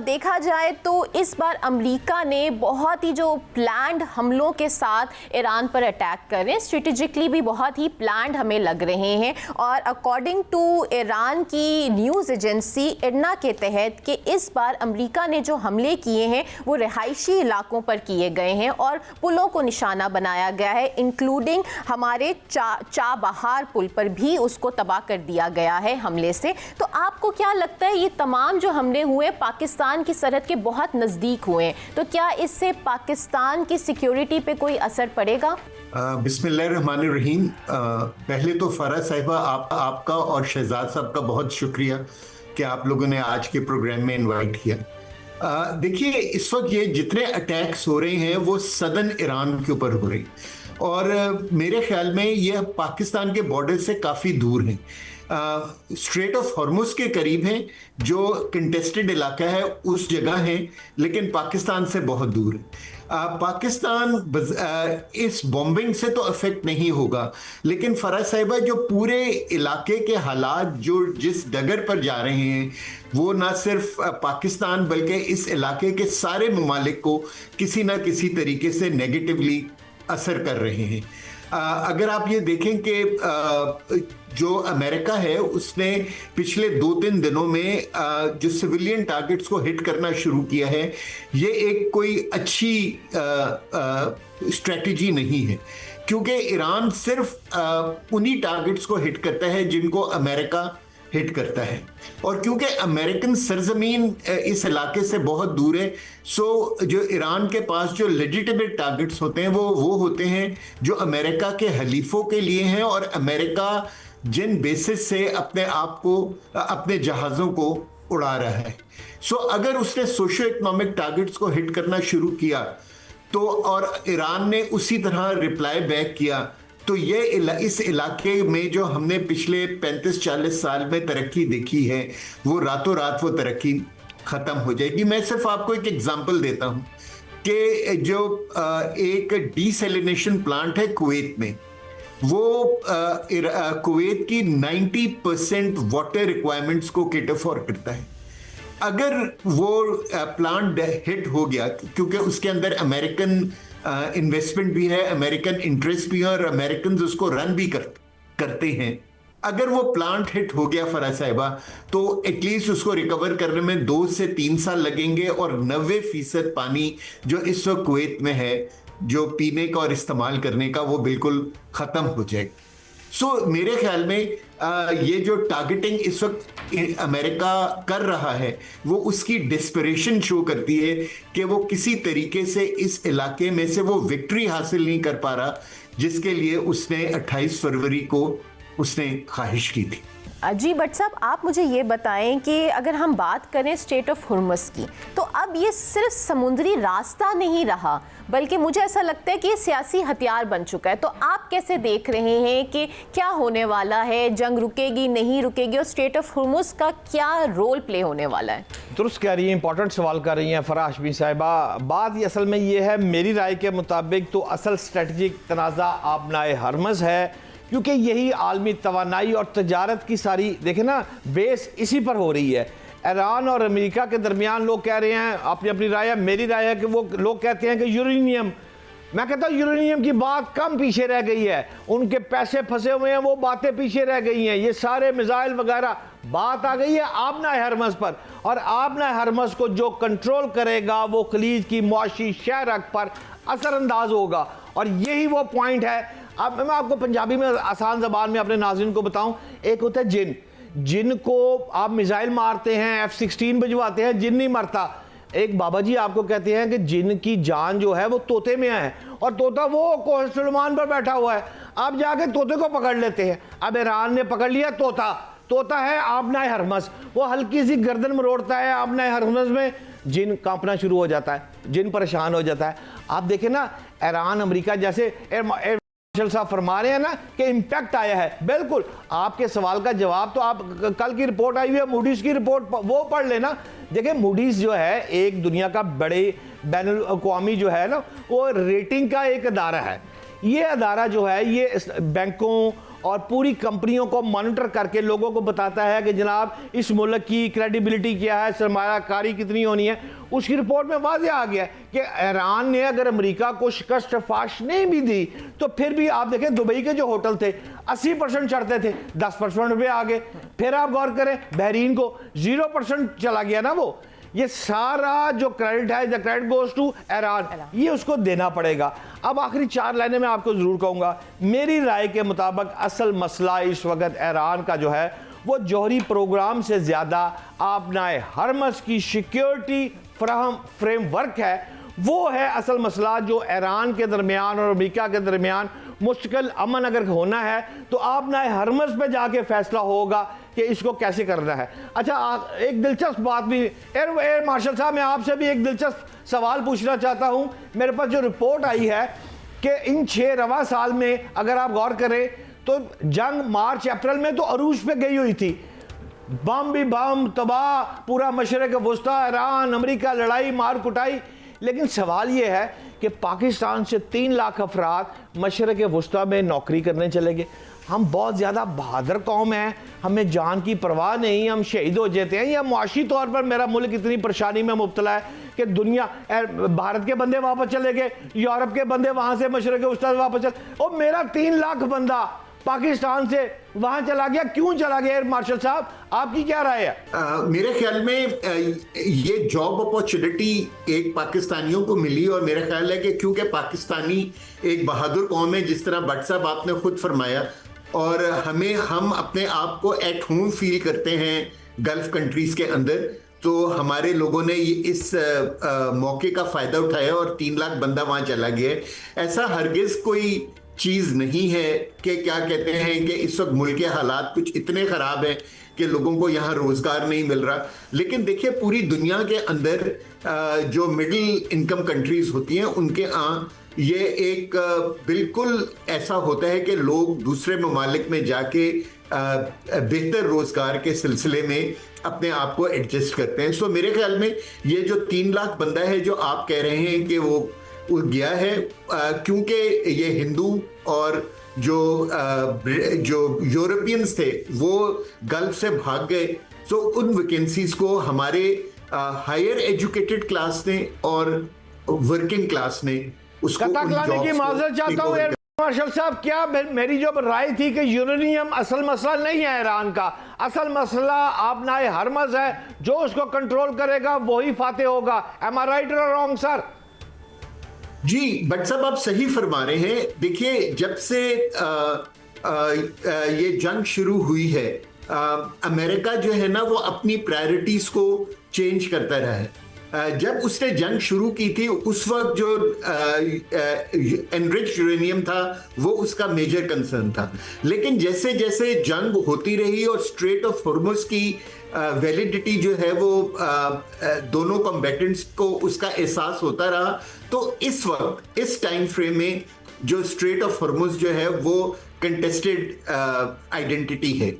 देखा जाए तो इस बार अमेरिका ने बहुत ही जो प्लान्ड हमलों के साथ ईरान पर अटैक कर रहे हैं, स्ट्रेटेजिकली भी बहुत ही प्लान्ड हमें लग रहे हैं। और अकॉर्डिंग टू ईरान की न्यूज़ एजेंसी इरना के तहत कि इस बार अमेरिका ने जो हमले किए हैं वो रिहायशी इलाकों पर किए गए हैं और पुलों को निशाना बनाया गया है, इंक्लूडिंग हमारे चाबहार पुल पर भी उसको तबाह कर दिया गया है हमले से। तो आपको क्या लगता है ये तमाम जो हमले हुए पाकिस्तान की सरहद के बहुत नज़दीक हुए हैं, तो क्या इससे पाकिस्तान की सिक्योरिटी पे कोई असर पड़ेगा? बिस्मिल्लाहिर्रहमानिर्रहीम। पहले तो फराह साहिबा आपका और शहजाद साहब का बहुत शुक्रिया कि आप लोगों ने आज के प्रोग्राम में इनवाइट किया। देखिए, इस वक्त ये जितने अटैक्स हो रहे हैं वो सदर्न ईरान के ऊपर हो रहे हैं और मेरे ख्याल में ये पाकिस्तान के बॉर्डर से काफ़ी दूर हैं। स्ट्रेट ऑफ हॉर्मुज के करीब हैं, जो कंटेस्टेड इलाका है उस जगह है, लेकिन पाकिस्तान से बहुत दूर है। पाकिस्तान इस बॉम्बिंग से तो अफेक्ट नहीं होगा, लेकिन फराह साहिबा जो पूरे इलाके के हालात जो जिस डगर पर जा रहे हैं वो ना सिर्फ पाकिस्तान बल्कि इस इलाके के सारे ममालिक को किसी ना किसी तरीके से नेगेटिवली असर कर रहे हैं। अगर आप ये देखें कि जो अमेरिका है उसने पिछले 2-3 दिनों में जो सिविलियन टारगेट्स को हिट करना शुरू किया है, ये एक कोई अच्छी स्ट्रेटजी नहीं है, क्योंकि ईरान सिर्फ उन्हीं टारगेट्स को हिट करता है जिनको अमेरिका हिट करता है। और क्योंकि अमेरिकन सरजमीन इस इलाके से बहुत दूर है, सो जो ईरान के पास जो लेजिटिमेट टारगेट्स होते हैं वो होते हैं जो अमेरिका के हलीफों के लिए हैं और अमेरिका जिन बेसिस से अपने आप को अपने जहाज़ों को उड़ा रहा है। सो अगर उसने सोशो इकोनॉमिक टारगेट्स को हिट करना शुरू किया तो और ईरान ने उसी तरह रिप्लाई बैक किया, तो ये इस इलाके में जो हमने पिछले 35-40 साल में तरक्की देखी है वो रातों रात वो तरक्की ख़त्म हो जाएगी। मैं सिर्फ आपको एक एग्जांपल देता हूँ कि जो एक डीसैलिनेशन प्लांट है कुवैत में, वो कुवैत की 90% वाटर रिक्वायरमेंट्स को कैटर फॉर करता है। अगर वो प्लांट हिट हो गया, क्योंकि उसके अंदर अमेरिकन इन्वेस्टमेंट भी है, अमेरिकन इंटरेस्ट भी है और अमेरिकन उसको रन भी करते हैं, अगर वो प्लांट हिट हो गया फराह साहिबा, तो एटलीस्ट उसको रिकवर करने में 2 से 3 साल लगेंगे और 90% पानी जो इस वक्त कुवैत में है जो पीने का और इस्तेमाल करने का, वो बिल्कुल ख़त्म हो जाएगा। सो मेरे ख्याल में ये जो टारगेटिंग इस वक्त अमेरिका कर रहा है वो उसकी डिस्परेशन शो करती है कि वो किसी तरीके से इस इलाके में से वो विक्ट्री हासिल नहीं कर पा रहा जिसके लिए उसने 28 फरवरी को उसने ख्वाहिश की थी। जी भट्ट साहब, आप मुझे ये बताएं कि अगर हम बात करें स्ट्रेट ऑफ हुर्मुज़ की, तो अब ये सिर्फ समुद्री रास्ता नहीं रहा बल्कि मुझे ऐसा लगता है कि ये सियासी हथियार बन चुका है। तो आप कैसे देख रहे हैं कि क्या होने वाला है, जंग रुकेगी नहीं रुकेगी और स्ट्रेट ऑफ हुर्मुज़ का क्या रोल प्ले होने वाला है? दुरुस्त कह रही हैं, इंपॉर्टेंट सवाल कर रही हैं फराह हाशमी साहिबा। बात ये असल में ये है, मेरी राय के मुताबिक तो असल स्ट्रेटजिक तनाज़ा आबनाए हरमज़ है, क्योंकि यही आलमी तवानाई और तजारत की सारी देखें ना बेस इसी पर हो रही है। ईरान और अमेरिका के दरमियान लोग कह रहे हैं, अपनी अपनी राय है, मेरी राय है कि वो लोग कहते हैं कि यूरेनियम, मैं कहता हूँ यूरेनियम की बात कम पीछे रह गई है, उनके पैसे फंसे हुए हैं, वो बातें पीछे रह गई हैं, ये सारे मिसाइल वगैरह बात आ गई है आबना हरमज़ पर। और आबना हरमज़ को जो कंट्रोल करेगा वो खलीज की मुआशी शहरक पर असरअंदाज होगा, और यही वो पॉइंट है। अब मैं आपको पंजाबी में आसान ज़बान में अपने नाज़रीन को बताऊं, एक होता है जिन, जिन को आप मिसाइल मारते हैं, F-16 भिजवाते हैं, जिन नहीं मरता। एक बाबा जी आपको कहते हैं कि जिन की जान जो है वो तोते में है, और तोता वो कोह सुलेमान पर बैठा हुआ है, आप जाके तोते को पकड़ लेते हैं। अब ईरान ने पकड़ लिया तोता, तोता है आबना हरमज़, वो हल्की सी गर्दन मरोड़ता है आबना हरमज़ में, जिन कांपना शुरू हो जाता है, जिन परेशान हो जाता है। आप देखें ना, ईरान अमेरिका जैसे साहब फरमा रहे हैं ना कि इम्पैक्ट आया है, बिल्कुल आपके सवाल का जवाब तो आप कल की रिपोर्ट आई हुई है, मूडीज की रिपोर्ट, वो पढ़ लेना। देखिए मूडीज जो है एक दुनिया का बड़े बैनुल अक़वामी जो है ना वो रेटिंग का एक अदारा है। ये अदारा जो है ये बैंकों और पूरी कंपनियों को मॉनिटर करके लोगों को बताता है कि जनाब इस मुल्क की क्रेडिबिलिटी क्या है, सरमायाकारी कितनी होनी है। उसकी रिपोर्ट में वाज़ेह आ गया कि ईरान ने अगर अमेरिका को शिकस्त फाश नहीं भी दी तो फिर भी आप देखें दुबई के जो होटल थे 80% चढ़ते थे, 10% पे आ गए। फिर आप गौर करें बहरीन को 0% चला गया ना वो। ये सारा जो क्रेडिट है, the credit goes to Iran, ये उसको देना पड़ेगा। अब आखिरी 4 लाइनें मैं आपको जरूर कहूंगा, मेरी राय के मुताबिक असल मसला इस वक्त ईरान का जो है वो जौहरी प्रोग्राम से ज्यादा आपनाए हरमस की सिक्योरिटी फ्रेमवर्क है। वो है असल मसला जो ईरान के दरमियान और अमेरिका के दरमियान मुस्तकिल अमन अगर होना है तो आपनाए हरमस पे जाके फैसला होगा कि इसको कैसे करना है। अच्छा, एक दिलचस्प बात भी एयर मार्शल साहब, मैं आपसे भी एक दिलचस्प सवाल पूछना चाहता हूं। मेरे पास जो रिपोर्ट आई है कि इन 6 रवा साल में अगर आप गौर करें तो जंग मार्च अप्रैल में तो अरूज पे गई हुई थी, बम भी बम तबाह, पूरा मशरक़ वस्ता, ईरान अमेरिका लड़ाई मार कुटाई। लेकिन सवाल यह है कि पाकिस्तान से 3 लाख अफराद मशरक़ वस्ता में नौकरी करने चले गए। हम बहुत ज़्यादा बहादुर कौम हैं, हमें जान की परवाह नहीं, हम शहीद हो जाते हैं, या मुआशी तौर पर मेरा मुल्क इतनी परेशानी में मुब्तला है कि दुनिया भारत के बंदे वापस चले गए, यूरोप के बंदे वहाँ से मशरक़ वस्ता से वापस चले, और मेरा 3 लाख बंदा पाकिस्तान से वहां चला गया। क्यों चला गया एयर मार्शल साहब, आपकी क्या राय है? मेरे ख्याल में ये जॉब अपॉर्चुनिटी एक पाकिस्तानियों को मिली, और मेरा ख्याल है कि क्योंकि पाकिस्तानी एक बहादुर कौम है, जिस तरह भट्ट साहब आपने खुद फरमाया, और हम अपने आप को एट होम फील करते हैं गल्फ कंट्रीज के अंदर, तो हमारे लोगों ने इस मौके का फायदा उठाया और 3 लाख बंदा वहां चला गया। ऐसा हरगिज कोई चीज नहीं है कि क्या कहते हैं कि इस वक्त मुल्क के हालात कुछ इतने खराब हैं कि लोगों को यहाँ रोजगार नहीं मिल रहा। लेकिन देखिए, पूरी दुनिया के अंदर जो मिडिल इनकम कंट्रीज होती हैं उनके यहाँ ये एक बिल्कुल ऐसा होता है कि लोग दूसरे ममालिक में जाके बेहतर रोजगार के सिलसिले में अपने आप को एडजस्ट करते हैं। सो मेरे ख्याल में ये जो 3 लाख बंदा है जो आप कह रहे हैं कि वो गया है, क्योंकि ये हिंदू और जो यूरोपियंस थे वो गल्फ से भाग गए, तो उन वैकेंसीज को हमारे हायर एजुकेटेड क्लास ने और वर्किंग क्लास ने उसको की माजरत चाहता हूं एयर मार्शल साहब। क्या मेरी जो राय थी कि यूरेनियम असल मसला नहीं है ईरान का, असल मसला आपनाए हरमज है, जो उसको कंट्रोल करेगा वही फाते होगा। एम आई राइट और रॉन्ग सर? जी भट्ट साहब, आप सही फरमा रहे हैं। देखिए, जब से ये जंग शुरू हुई है, अमेरिका जो है ना वो अपनी प्रायोरिटीज को चेंज करता रहा है। जब उसने जंग शुरू की थी उस वक्त जो एनरिच्ड यूरेनियम था वो उसका मेजर कंसर्न था। लेकिन जैसे जैसे जंग होती रही और स्ट्रेट ऑफ हॉर्मुज की वैलिडिटी जो है वो दोनों कॉम्बैटेंट्स को उसका एहसास होता रहा, तो इस वक्त इस टाइम फ्रेम में जो स्ट्रेट ऑफ हॉर्मुज जो है वो कंटेस्टेड आइडेंटिटी है।